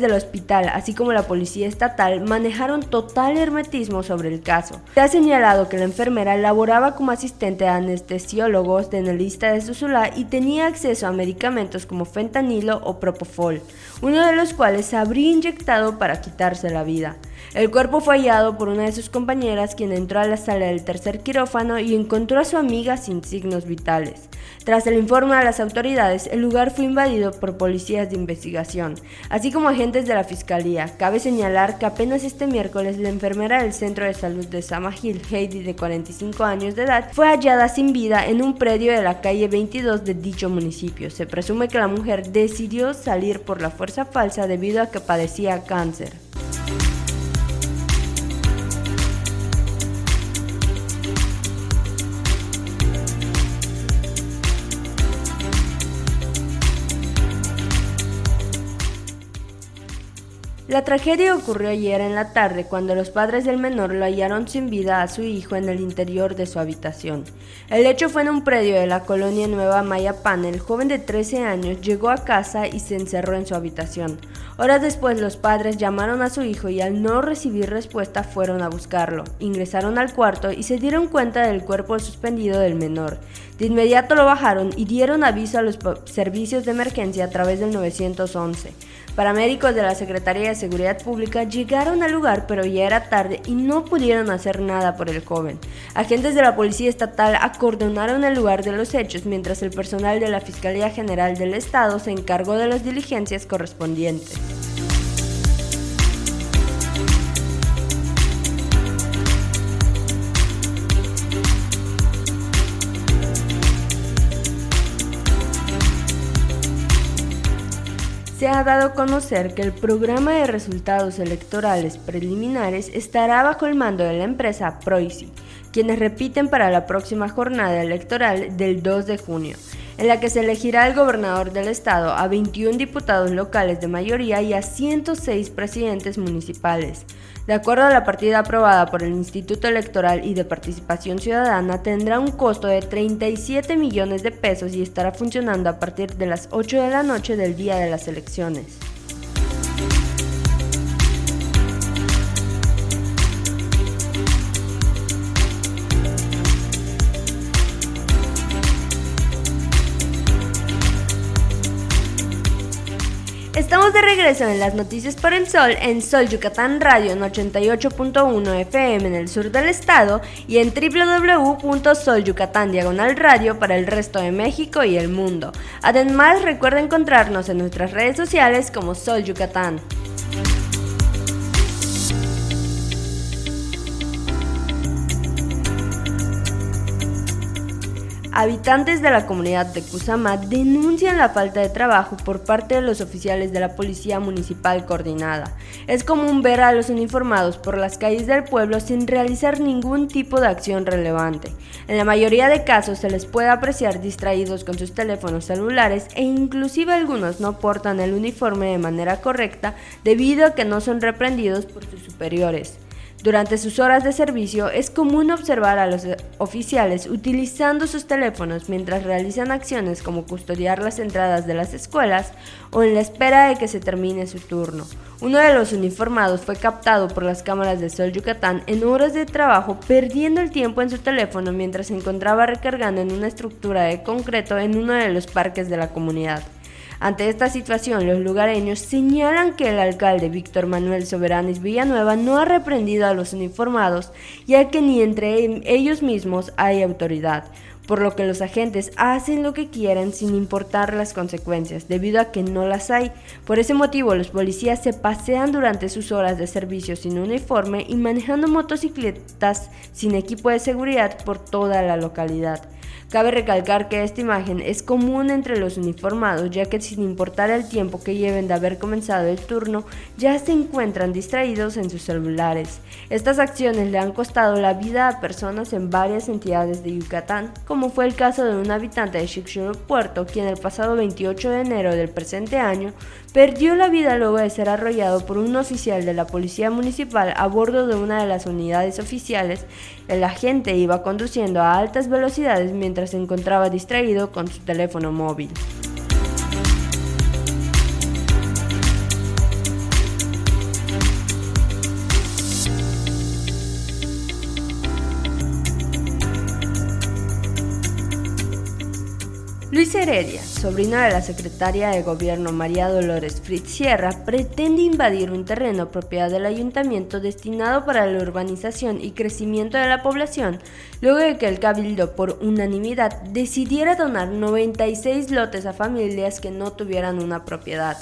del hospital, así como la policía estatal, manejaron total hermetismo sobre el caso. Se ha señalado que la enfermera laboraba como asistente de anestesiólogos en el ISSSTE de Susulá y tenía acceso a medicamentos como fentanilo o propofol, uno de los cuales se habría inyectado para quitarse la vida. El cuerpo fue hallado por una de sus compañeras, quien entró a la sala del tercer quirófano y encontró a su amiga sin signos vitales. Tras el informe a las autoridades, el lugar fue invadido por policías de investigación, así como agentes de la Fiscalía. Cabe señalar que apenas este miércoles la enfermera del Centro de Salud de Samajil, Heidi, de 45 años de edad, fue hallada sin vida en un predio de la calle 22 de dicho municipio. Se presume que la mujer decidió salir por la fuerza falsa debido a que padecía cáncer. La tragedia ocurrió ayer en la tarde, cuando los padres del menor lo hallaron sin vida a su hijo en el interior de su habitación. El hecho fue en un predio de la colonia Nueva Mayapán. El joven de 13 años llegó a casa y se encerró en su habitación. Horas después, los padres llamaron a su hijo y, al no recibir respuesta, fueron a buscarlo. Ingresaron al cuarto y se dieron cuenta del cuerpo suspendido del menor. De inmediato lo bajaron y dieron aviso a los servicios de emergencia a través del 911. Paramédicos de la Secretaría de Seguridad Pública llegaron al lugar, pero ya era tarde y no pudieron hacer nada por el joven. Agentes de la Policía Estatal acordonaron el lugar de los hechos, mientras el personal de la Fiscalía General del Estado se encargó de las diligencias correspondientes. Se ha dado a conocer que el programa de resultados electorales preliminares estará bajo el mando de la empresa Proici, quienes repiten para la próxima jornada electoral del 2 de junio, en la que se elegirá al gobernador del estado, a 21 diputados locales de mayoría y a 106 presidentes municipales. De acuerdo a la partida aprobada por el Instituto Electoral y de Participación Ciudadana, tendrá un costo de 37 millones de pesos y estará funcionando a partir de las 8 de la noche del día de las elecciones. Estamos de regreso en las noticias por el Sol, en Sol Yucatán Radio en 88.1 FM en el sur del estado y en www.solyucatán/radio para el resto de México y el mundo. Además, recuerda encontrarnos en nuestras redes sociales como Sol Yucatán. Habitantes de la comunidad de Cuzamá denuncian la falta de trabajo por parte de los oficiales de la Policía Municipal Coordinada. Es común ver a los uniformados por las calles del pueblo sin realizar ningún tipo de acción relevante. En la mayoría de casos se les puede apreciar distraídos con sus teléfonos celulares e inclusive algunos no portan el uniforme de manera correcta debido a que no son reprendidos por sus superiores. Durante sus horas de servicio es común observar a los oficiales utilizando sus teléfonos mientras realizan acciones como custodiar las entradas de las escuelas o en la espera de que se termine su turno. Uno de los uniformados fue captado por las cámaras de Sol Yucatán en horas de trabajo perdiendo el tiempo en su teléfono mientras se encontraba recargando en una estructura de concreto en uno de los parques de la comunidad. Ante esta situación, los lugareños señalan que el alcalde Víctor Manuel Soberanis Villanueva no ha reprendido a los uniformados, ya que ni entre ellos mismos hay autoridad, por lo que los agentes hacen lo que quieren sin importar las consecuencias, debido a que no las hay. Por ese motivo, los policías se pasean durante sus horas de servicio sin uniforme y manejando motocicletas sin equipo de seguridad por toda la localidad. Cabe recalcar que esta imagen es común entre los uniformados, ya que sin importar el tiempo que lleven de haber comenzado el turno, ya se encuentran distraídos en sus celulares. Estas acciones le han costado la vida a personas en varias entidades de Yucatán, como fue el caso de un habitante de Xixhuilpuerto, quien el pasado 28 de enero del presente año perdió la vida luego de ser arrollado por un oficial de la Policía Municipal a bordo de una de las unidades oficiales. El agente iba conduciendo a altas velocidades mientras se encontraba distraído con su teléfono móvil. Luis Heredia, sobrino de la secretaria de Gobierno María Dolores Fritz Sierra, pretende invadir un terreno propiedad del ayuntamiento destinado para la urbanización y crecimiento de la población, luego de que el Cabildo por unanimidad decidiera donar 96 lotes a familias que no tuvieran una propiedad.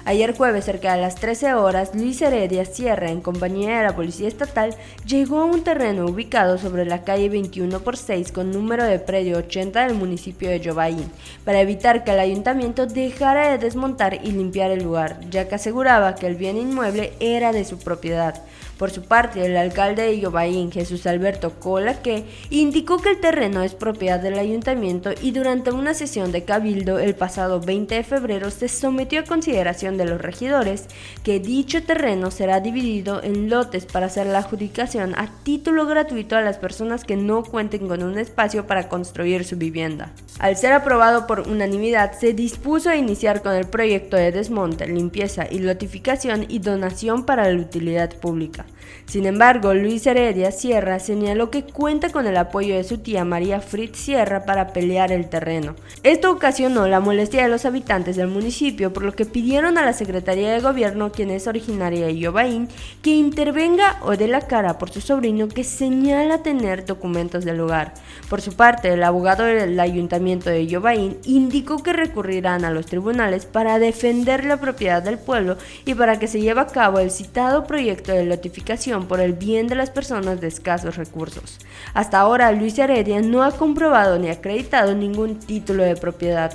Ayer jueves, cerca de las 13 horas, Luis Heredia Sierra, en compañía de la Policía Estatal, llegó a un terreno ubicado sobre la calle 21/6 con número de predio 80 del municipio de Yobaín, para evitar que el ayuntamiento dejara de desmontar y limpiar el lugar, ya que aseguraba que el bien inmueble era de su propiedad. Por su parte, el alcalde de Yobaín, Jesús Alberto Colaque, indicó que el terreno es propiedad del ayuntamiento y durante una sesión de cabildo el pasado 20 de febrero se sometió a consideración de los regidores que dicho terreno será dividido en lotes para hacer la adjudicación a título gratuito a las personas que no cuenten con un espacio para construir su vivienda. Al ser aprobado por unanimidad, se dispuso a iniciar con el proyecto de desmonte, limpieza y lotificación y donación para la utilidad pública. Sin embargo, Luis Heredia Sierra señaló que cuenta con el apoyo de su tía María Fritz Sierra para pelear el terreno. Esto ocasionó la molestia de los habitantes del municipio, por lo que pidieron a la Secretaría de Gobierno, quien es originaria de Yobaín, que intervenga o dé la cara por su sobrino, que señala tener documentos del lugar. Por su parte, el abogado del Ayuntamiento de Yobaín indicó que recurrirán a los tribunales para defender la propiedad del pueblo y para que se lleve a cabo el citado proyecto de lotificación por el bien de las personas de escasos recursos. Hasta ahora, Luis Heredia no ha comprobado ni acreditado ningún título de propiedad.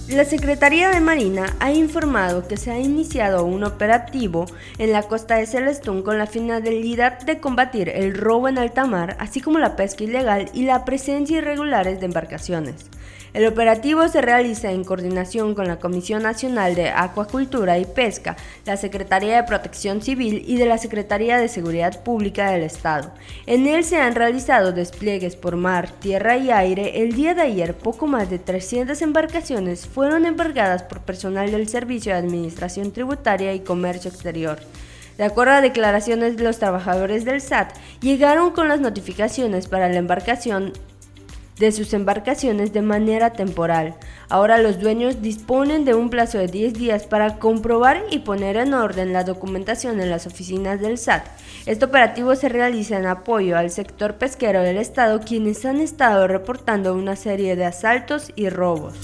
La Secretaría de Marina ha informado que se ha iniciado un operativo en la costa de Celestún con la finalidad de combatir el robo en alta mar, así como la pesca ilegal y la presencia irregular de embarcaciones. El operativo se realiza en coordinación con la Comisión Nacional de Acuacultura y Pesca, la Secretaría de Protección Civil y de la Secretaría de Seguridad Pública del Estado. En él se han realizado despliegues por mar, tierra y aire. El día de ayer, poco más de 300 embarcaciones fueron embargadas por personal del Servicio de Administración Tributaria y Comercio Exterior. De acuerdo a declaraciones de los trabajadores del SAT, llegaron con las notificaciones para la embarcación de sus embarcaciones de manera temporal. Ahora los dueños disponen de un plazo de 10 días para comprobar y poner en orden la documentación en las oficinas del SAT. Este operativo se realiza en apoyo al sector pesquero del estado, quienes han estado reportando una serie de asaltos y robos.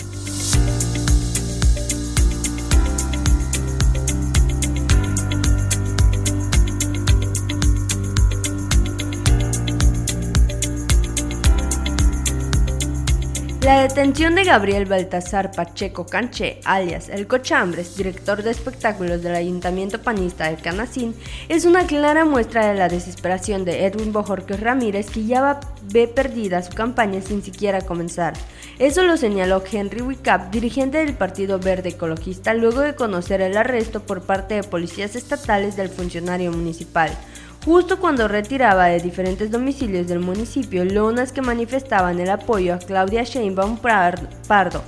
La detención de Gabriel Baltasar Pacheco Canché, alias El Cochambres, director de espectáculos del Ayuntamiento Panista de Canacín, es una clara muestra de la desesperación de Edwin Bojorquez Ramírez, que ya ve perdida su campaña sin siquiera comenzar. Eso lo señaló Henry Wicap, dirigente del Partido Verde Ecologista, luego de conocer el arresto por parte de policías estatales del funcionario municipal, justo cuando retiraba de diferentes domicilios del municipio lonas que manifestaban el apoyo a Claudia Sheinbaum Pardo.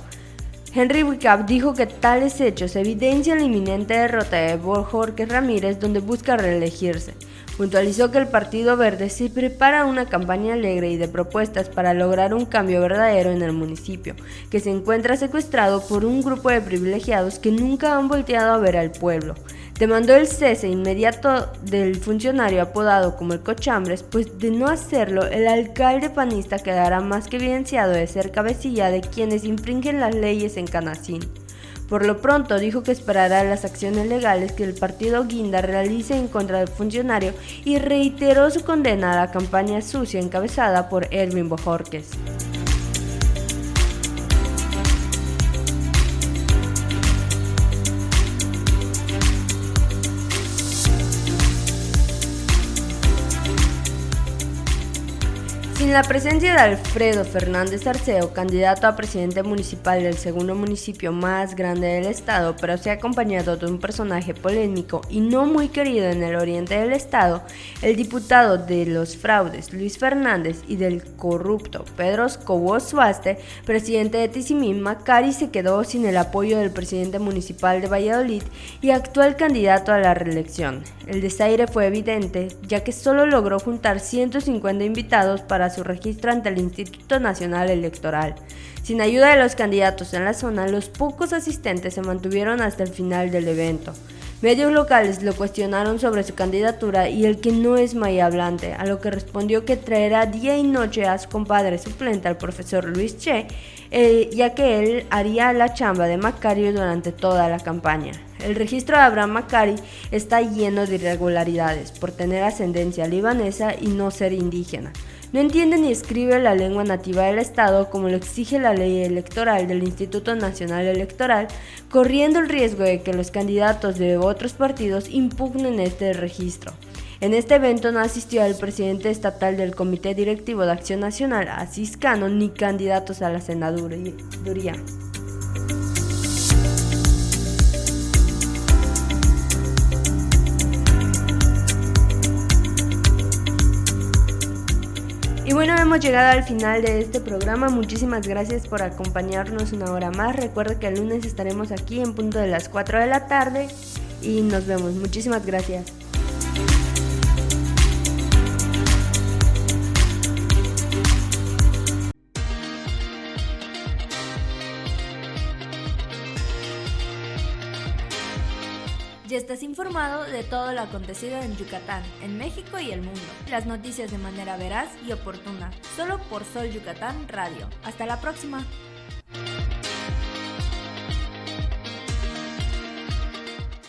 Henry Wicap dijo que tales hechos evidencian la inminente derrota de Bojorquez Ramírez, donde busca reelegirse. Puntualizó que el Partido Verde se prepara una campaña alegre y de propuestas para lograr un cambio verdadero en el municipio, que se encuentra secuestrado por un grupo de privilegiados que nunca han volteado a ver al pueblo. Demandó el cese inmediato del funcionario apodado como el Cochambres, pues de no hacerlo, el alcalde panista quedará más que evidenciado de ser cabecilla de quienes infringen las leyes en Canacín. Por lo pronto dijo que esperará las acciones legales que el partido Guinda realice en contra del funcionario y reiteró su condena a la campaña sucia encabezada por Edwin Bojorquez. Sin la presencia de Alfredo Fernández Arceo, candidato a presidente municipal del segundo municipio más grande del estado, pero se ha acompañado de un personaje polémico y no muy querido en el oriente del estado, el diputado de los fraudes Luis Fernández y del corrupto Pedro Escobo Suaste, presidente de Tizimín, Macari se quedó sin el apoyo del presidente municipal de Valladolid y actual candidato a la reelección. El desaire fue evidente, ya que solo logró juntar 150 invitados para su registro ante el Instituto Nacional Electoral. Sin ayuda de los candidatos en la zona, los pocos asistentes se mantuvieron hasta el final del evento. Medios locales lo cuestionaron sobre su candidatura y el que no es mayahablante, a lo que respondió que traerá día y noche a su compadre suplente, al profesor Luis Che, ya que él haría la chamba de Macario durante toda la campaña. El registro de Abraham Macari está lleno de irregularidades por tener ascendencia libanesa y no ser indígena. No entiende ni escribe la lengua nativa del estado como lo exige la ley electoral del Instituto Nacional Electoral, corriendo el riesgo de que los candidatos de otros partidos impugnen este registro. En este evento no asistió el presidente estatal del Comité Directivo de Acción Nacional, Asís Cano, ni candidatos a la senaduría. Y bueno, hemos llegado al final de este programa. Muchísimas gracias por acompañarnos una hora más. Recuerda que el lunes estaremos aquí en punto de las 4 de la tarde y nos vemos. Muchísimas gracias.
Ya estás informado de todo lo acontecido en Yucatán, en México y el mundo. Las noticias de manera veraz y oportuna, solo por Sol Yucatán Radio. Hasta la próxima.